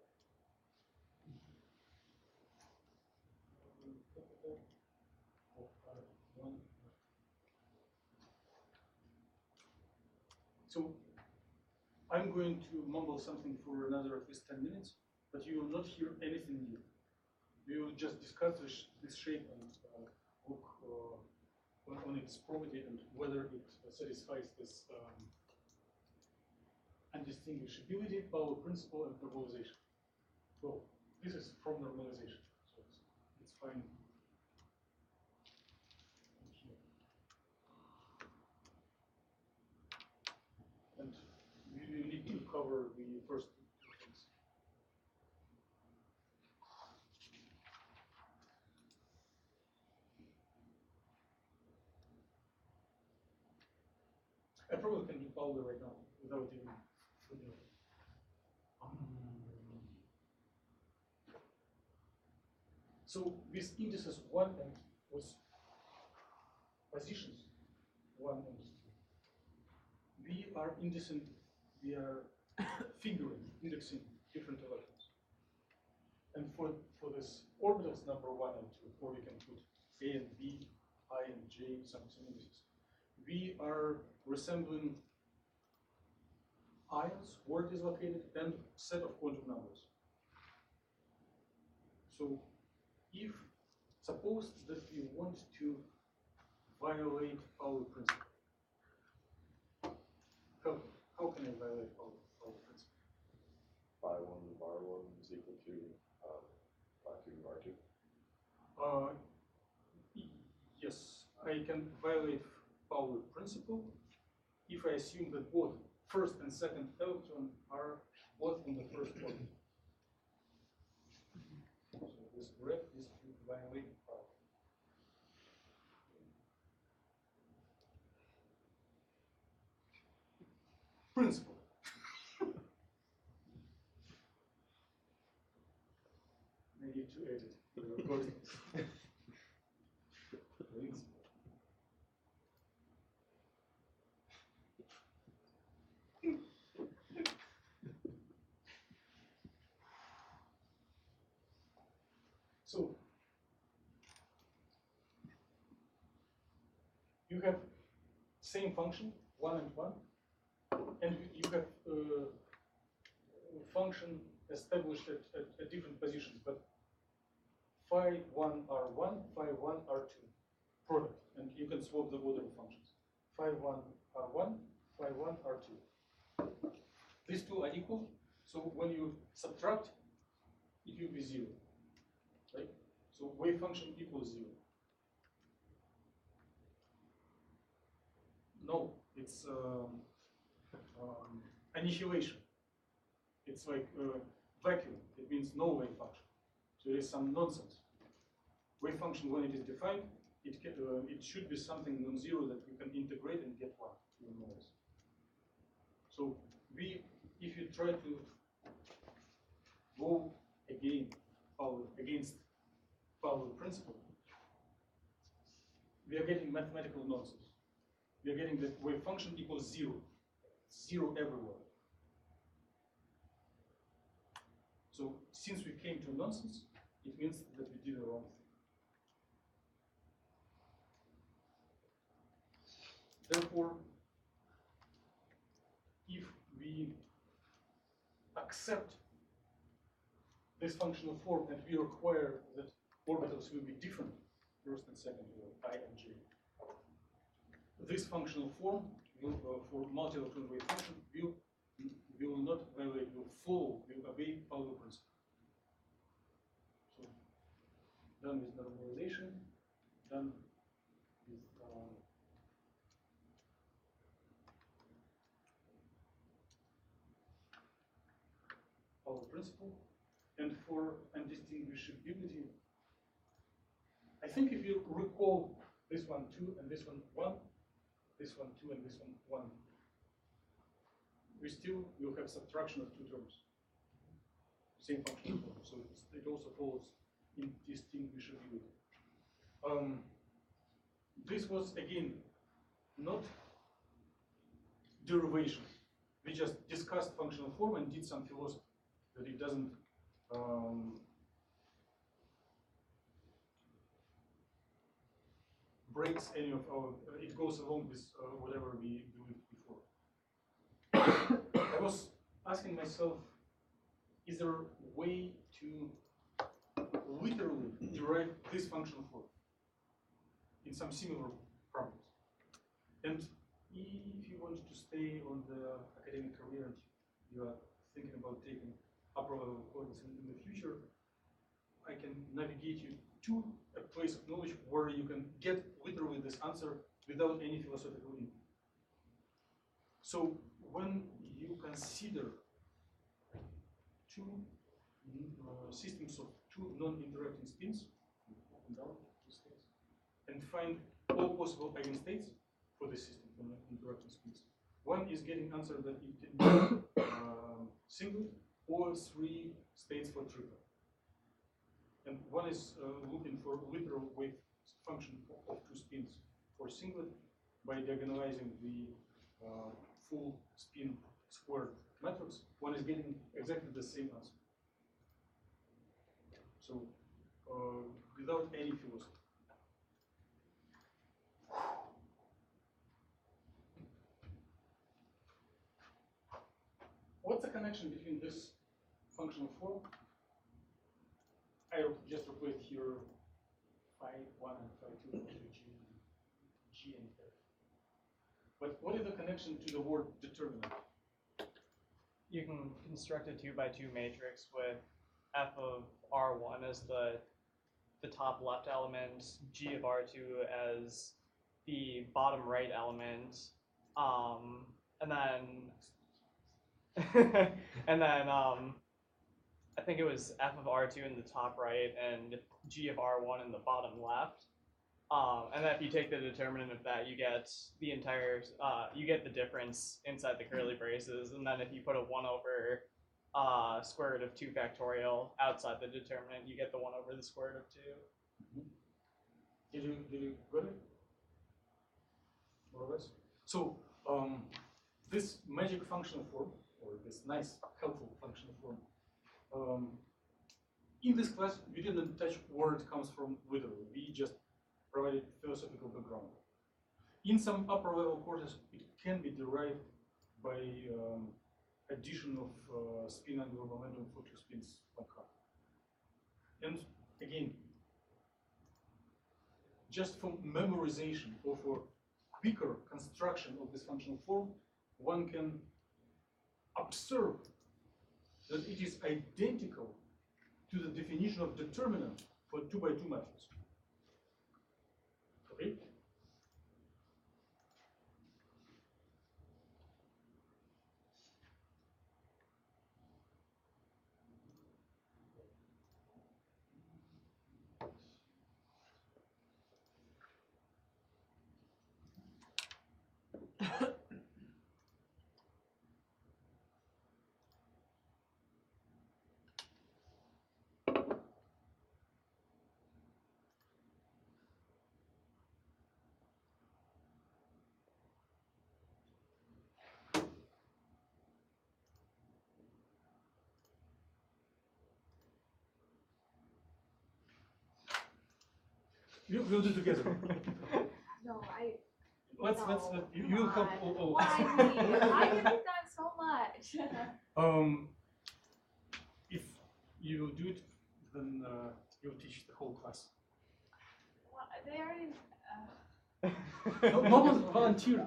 So I'm going to mumble something for another at least 10 minutes, but you will not hear anything new. We will just discuss this shape and look on its property and whether it satisfies this undistinguishability, power principle, and normalization. Well, this is from normalization, so it's fine. And we need to cover the first 2 things. I probably can do Pauli right now without even thinking of it. So these indices 1 and with positions 1 and 2. We are indexing, we are indexing different electrons. And for this orbitals number 1 and 2, or we can put A and B, I and J, some indices. We are resembling ions, where it is located, and set of quantum numbers. So if, suppose that we want to violate Pauli principle. How can I violate Pauli principle? Phi1 bar1 is equal to phi2 bar2. Yes, I can violate Pauli principle if I assume that both first and second electron are both in the first orbit. So this graph is to violate Pauli. Principle. I need to edit the recording. Principle. So you have same function, 1 and 1, and you have function established at different positions, but phi 1 r1, phi 1 r2 product, and you can swap the order of functions. Phi 1 r1, phi 1 r2. These two are equal, so when you subtract, it will be 0, right? So wave function equals 0. No, it's annihilation. It's like vacuum. It means no wave function. So there is some nonsense. Wave function, when it is defined, it should be something non-zero that we can integrate and get 1 even noise. So if you try to go against Pauli principle, we are getting mathematical nonsense. We are getting that wave function equals 0. 0 everywhere. So since we came to nonsense, it means that we did the wrong thing. Therefore, if we accept this functional form and we require that orbitals will be different, first and second, I and J, this functional form will, for multi-electron wave function will not violate, will follow, will obey Pauli principle. So, done with normalization, done with Pauli principle, and for undistinguishability, I think if you recall this one 2 and this one 1, this one 2 and this one 1, we still will have subtraction of two terms. Same function form. So it also follows indistinguishably. This was again not derivation. We just discussed functional form and did some philosophy that it doesn't breaks any of our. It goes along with whatever we do it before. I was asking myself, is there a way to literally derive this functional form in some similar problems? And if you want to stay on the academic career and you are thinking about taking upper level courses in the future, I can navigate you to a place of knowledge where you can get literally this answer without any philosophical input. So when you consider two systems of two non-interacting spins, up and down states, and find all possible eigenstates for this system for non-interacting spins, one is getting answer that it can be singlet or three states for triplet. And one is looking for literal wave function of two spins for singlet by diagonalizing the full spin squared matrix. One is getting exactly the same answer. So without any philosophy. What's the connection between this functional form? I just replaced here phi 1 and phi 2 into G and F. But what is the connection to the word determinant? You can construct a 2x2 matrix with f of R1 as the top left element, G of R2 as the bottom right element, and then I think it was f of R2 in the top right and G of R1 in the bottom left. And then if you take the determinant of that, you get the entire, you get the difference inside the curly braces. And then if you put a 1 over square root of 2 factorial outside the determinant, you get the 1 over the square root of 2. Mm-hmm. Did you get it? More or less? So this magic functional form, or this nice, helpful functional form, in this class, we didn't touch where it comes from literally. We just provided philosophical background. In some upper level courses, it can be derived by addition of spin angular momentum for two spins like half. And again, just from memorization or for quicker construction of this functional form, one can observe that it is identical to the definition of determinant for 2x2 matrix. Okay? We'll do together. No, Let's you'll help all. Why me? I can have done so much. If you do it, then you'll teach the whole class. Well, they already. No one volunteered.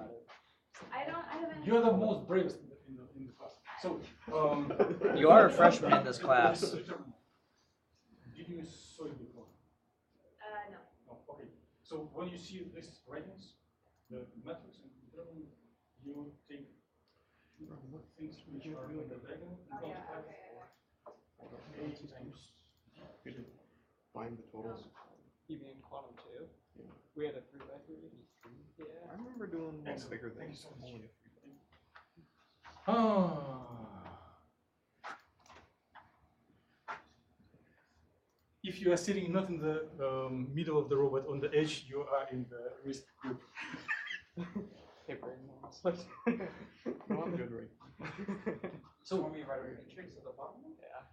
I haven't. You're the most bravest in the class. So You are a freshman in this class. Did you saw it before? No. Oh, okay. So when you see these writings, the matrix and determinant, you take things which are in the diagonal. Oh yeah. Okay. Could you find the totals? You mean quantum 2? Yeah. We had a 3x3. Yeah. I remember doing one Excellent. bigger than Thank you so much. only a 3x3. If you are sitting not in the middle of the row but on the edge, you are in the risk group. Hey, brain mouse. No, I'm good right So want me to write a matrix at the bottom?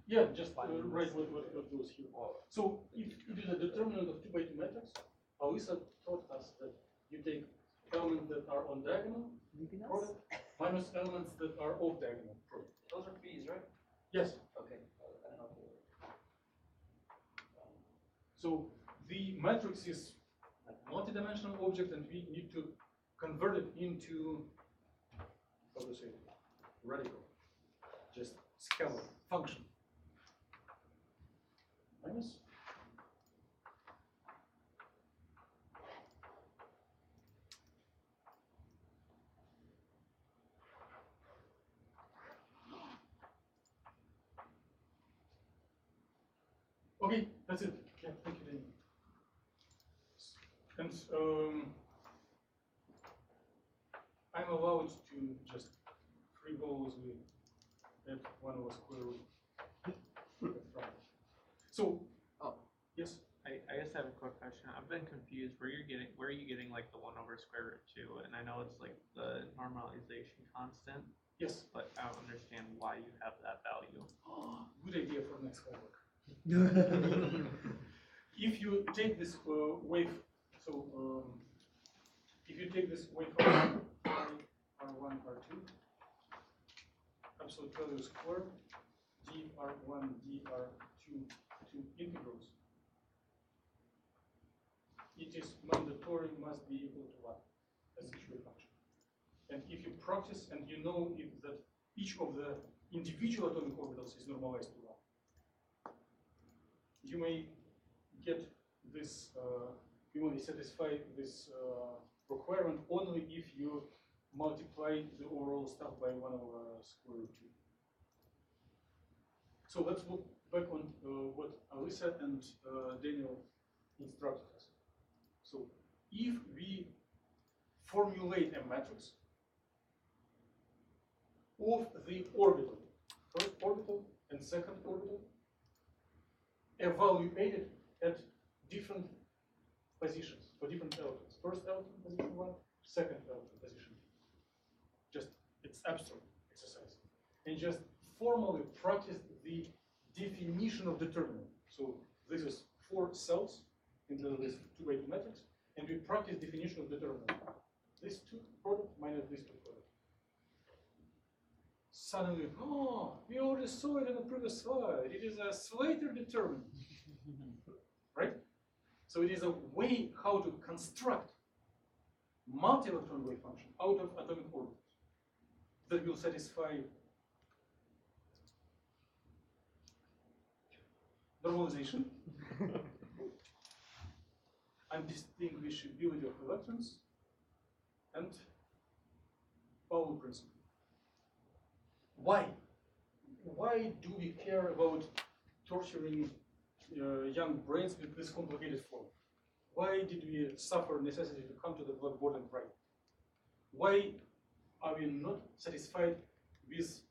Yeah. Yeah, just write what goes here. So if it is a determinant of 2 by 2 matrix, Alyssa taught us that you take elements that are on diagonal product minus elements that are off diagonal product. Those are B's, right? Yes. Okay. I don't know. So the matrix is a multi-dimensional object, and we need to convert it into, how to say, radical, just scalar function. Minus. Okay, that's it. Yeah, thank you, Danny. And I'm allowed to just free balls with that one of a square root. So, Oh. yes. I just have a quick question. I've been confused. Where are you getting like the 1 over square root 2? And I know it's like the normalization constant, Yes. but I don't understand why you have that value. Good idea for next homework. If you take this wave, so if you take this wave function R1, R2, absolute value square, dr1, dr2 to integrals, it is mandatory must be equal to 1 as each wave function. And if you practice and you know if that each of the individual atomic orbitals is normalized to 1, you may get this, you may satisfy this requirement only if you multiply the overall stuff by 1 over square root 2. So let's look back on what Alyssa and Daniel instructed us. So if we formulate a matrix of the orbital, first orbital and second orbital, evaluated at different positions for different elements. First element position 1, second element position 2. Just, it's abstract exercise. And just formally practice the definition of determinant. So this is 4 cells into this 2 by 2 matrix, and we practice definition of determinant. This 2 product minus this 2 product. Suddenly, oh, we already saw it in the previous slide. It is a Slater determinant, right? So it is a way how to construct multi-electron wave function out of atomic orbitals that will satisfy normalization, undistinguishability of electrons, and Pauli principle. Why? Why do we care about torturing young brains with this complicated form? Why did we suffer necessity to come to the blackboard and write? Why are we not satisfied with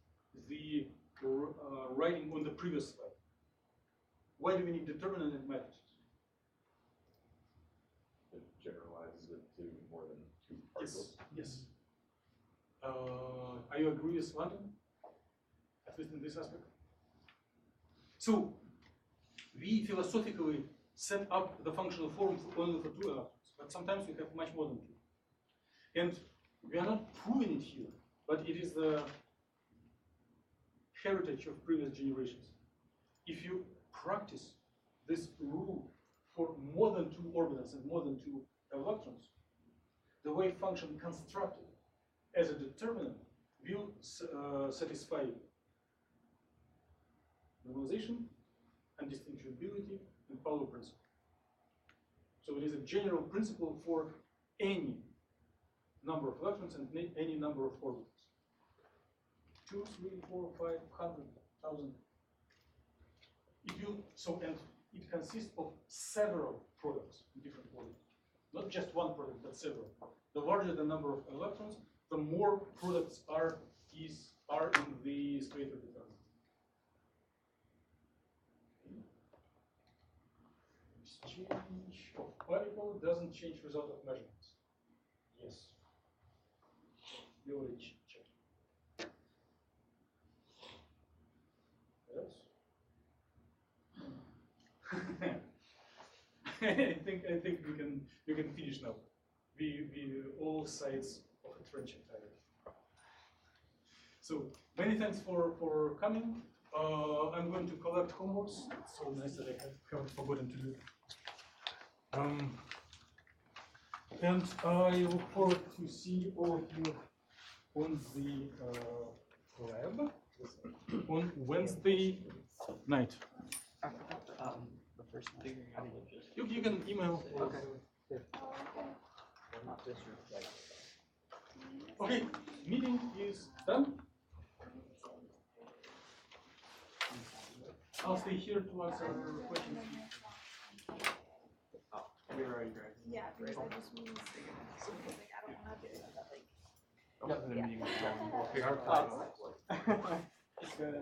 the writing on the previous slide? Why do we need determinant and matrices? It generalizes it to more than 2 particles. Yes. Are you agree with London? At least in this aspect? So, we philosophically set up the functional form only for 2 electrons, but sometimes we have much more than 2. And we are not proving it here, but it is the heritage of previous generations. If you practice this rule for more than 2 orbitals and more than 2 electrons, the wave function constructed as a determinant will satisfy normalization, undistinguishability, and Pauli principle. So it is a general principle for any number of electrons and any number of orbitals. 2, 3, 4, 5, 100,000. And it consists of several products in different orbitals. Not just one product, but several. The larger the number of electrons, the more products is are in the state of the Exchange of particle doesn't change result of measurements. Yes. We already checked. Yes. I think we can finish now. We all sides of a trench entirely. So many thanks for coming. I'm going to collect homeworks. It's so nice that I haven't forgotten to do. And I look forward to see all of you on the lab on Wednesday night. The first figuring out. You can email. Okay. Okay, meeting is done. I'll stay here to answer questions. We already grabbed. Yeah, because I just want to see, like, I don't want to do that, like. The meeting was done. We'll figure Oh. out. It's good.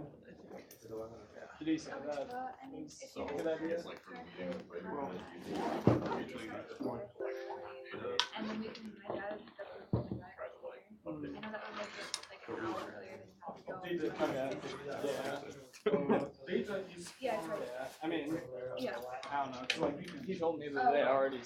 Did he say that? I mean, It's if a you good idea. Like for a meeting, but usually and then we can find out if that's something that. I know that would make it like an hour earlier than you have to go. Data. Data is. Yeah, it's right. Yeah, I mean, Yeah. I don't know, 'cause like he told me that they already